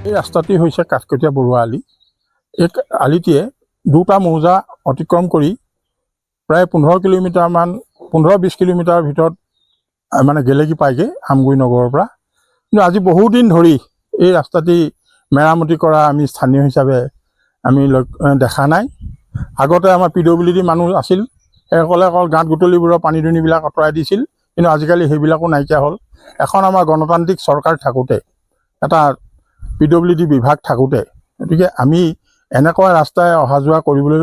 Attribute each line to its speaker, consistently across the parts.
Speaker 1: এই ৰাস্তাটি হৈছে কাঠকটীয়া বৰুৱা আলি। এই আলিটিয়ে দুটা মৌজা অতিক্ৰম কৰি প্ৰায় 15-20 কিলোমিটাৰ ভিতৰত মানে গেলেকী পায়গৈ আমগুৰি নগৰৰ পৰা। কিন্তু আজি বহুদিন ধৰি এই ৰাস্তাটি মেৰামতি কৰা আমি স্থানীয় হিচাপে আমি দেখা নাই। আগতে আমাৰ PWD মানুহ আছিল, সেইসকলে অকল গাঁত গুটলিবোৰৰ পানী দুনিবিলাক আঁতৰাই দিছিল, কিন্তু আজিকালি সেইবিলাকো নাইকিয়া হ'ল। এখন আমাৰ গণতান্ত্ৰিক চৰকাৰ থাকোঁতে, এটা PWD বিভাগ থাকোঁতে, গতিকে আমি এনেকুৱা ৰাস্তাই অহা যোৱা কৰিবলৈ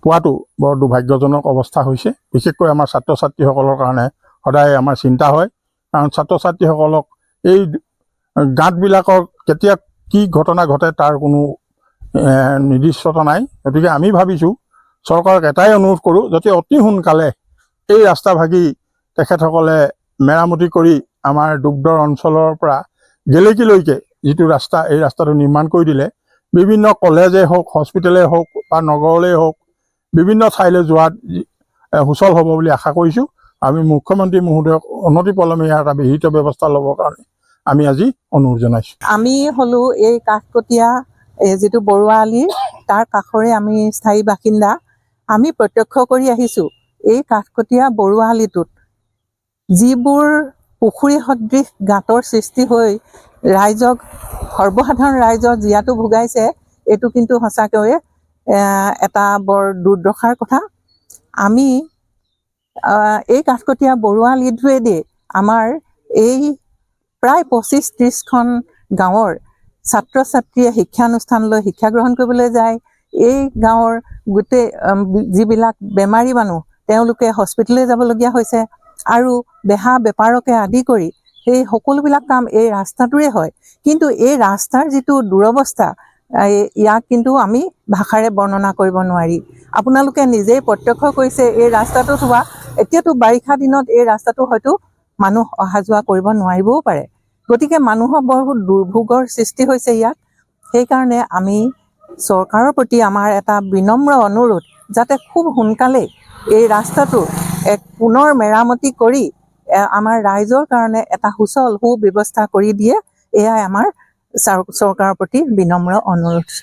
Speaker 1: পোৱাটো বৰ দুৰ্ভাগ্যজনক অৱস্থা হৈছে। বিশেষকৈ আমাৰ ছাত্ৰ ছাত্ৰীসকলৰ কাৰণে সদায় আমাৰ চিন্তা হয়, কাৰণ ছাত্ৰ ছাত্ৰীসকলক এই গাঁতবিলাকৰ কেতিয়া কি ঘটনা ঘটে তাৰ কোনো নিৰ্দিষ্টতা নাই। গতিকে আমি ভাবিছোঁ চৰকাৰক এটাই অনুৰোধ কৰোঁ, যাতে অতি সোনকালে এই ৰাস্তাভাগি তেখেতসকলে মেৰামতি কৰি আমাৰ ডুগদৰ অঞ্চলৰ পৰা গেলেকীলৈকে যিটো ৰাস্তা, এই ৰাস্তাটো নিৰ্মাণ কৰি দিলে বিভিন্ন কলেজেই হওক, হস্পিটেলেই হওক বা নগৰলেই হওক, বিভিন্ন ঠাইলৈ যোৱাত সুচল হ'ব বুলি আশা কৰিছোঁ। আমি মুখ্যমন্ত্ৰী মহোদয়ক অনতিপলমে ইয়াৰ এটা বিহিত ব্যৱস্থা ল'বৰ কাৰণে আমি আজি অনুৰোধ জনাইছোঁ।
Speaker 2: আমি হ'লোঁ এই কাঠকটীয়া যিটো বৰুৱা আলি, তাৰ কাষৰে আমি স্থায়ী বাসিন্দা। আমি প্ৰত্যক্ষ কৰি আহিছোঁ এই কাঠকটীয়া বৰুৱা আলিটোত যিবোৰ পুখুৰী সদৃশ গাঁতৰ সৃষ্টি হৈ ৰাইজক, সৰ্বসাধাৰণ ৰাইজক জীয়াতু ভুগাইছে। এইটো কিন্তু সঁচাকৈয়ে এটা বৰ দুৰ্দশাৰ কথা। আমি এই কাঠকটীয়া বৰুৱা আলিটোৱেদি আমাৰ এই প্ৰায় 25-30খন গাঁৱৰ ছাত্ৰ ছাত্ৰীয়ে শিক্ষানুষ্ঠানলৈ শিক্ষা গ্ৰহণ কৰিবলৈ যায়। এই গাঁৱৰ গোটেই যিবিলাক বেমাৰী মানুহ, তেওঁলোকে হস্পিটেললৈ যাবলগীয়া হৈছে, আৰু বেহা বেপাৰকে আদি কৰি সেই সকলোবিলাক কাম এই ৰাস্তাটোৰে হয়। কিন্তু এই ৰাস্তাৰ যিটো দুৰৱস্থা, ইয়াক কিন্তু আমি ভাষাৰে বৰ্ণনা কৰিব নোৱাৰি। আপোনালোকে নিজেই প্ৰত্যক্ষ কৰিছে এই ৰাস্তাটোত হোৱা, এতিয়াতো বাৰিষা দিনত এই ৰাস্তাটো হয়তো মানুহ অহা যোৱা কৰিব নোৱাৰিবও পাৰে। গতিকে মানুহৰ বহুত দুৰ্ভোগৰ সৃষ্টি হৈছে ইয়াত। সেইকাৰণে আমি চৰকাৰৰ প্ৰতি আমাৰ এটা বিনম্ৰ অনুৰোধ, যাতে খুব সোনকালে এই ৰাস্তাটো পুনৰ মেৰামতি কৰি আমাৰ ৰাইজৰ কাৰণে এটা সুচল সুব্যৱস্থা কৰি দিয়ে। এয়াই আমাৰ চৰকাৰৰ প্ৰতি বিনম্ৰ অনুৰোধ।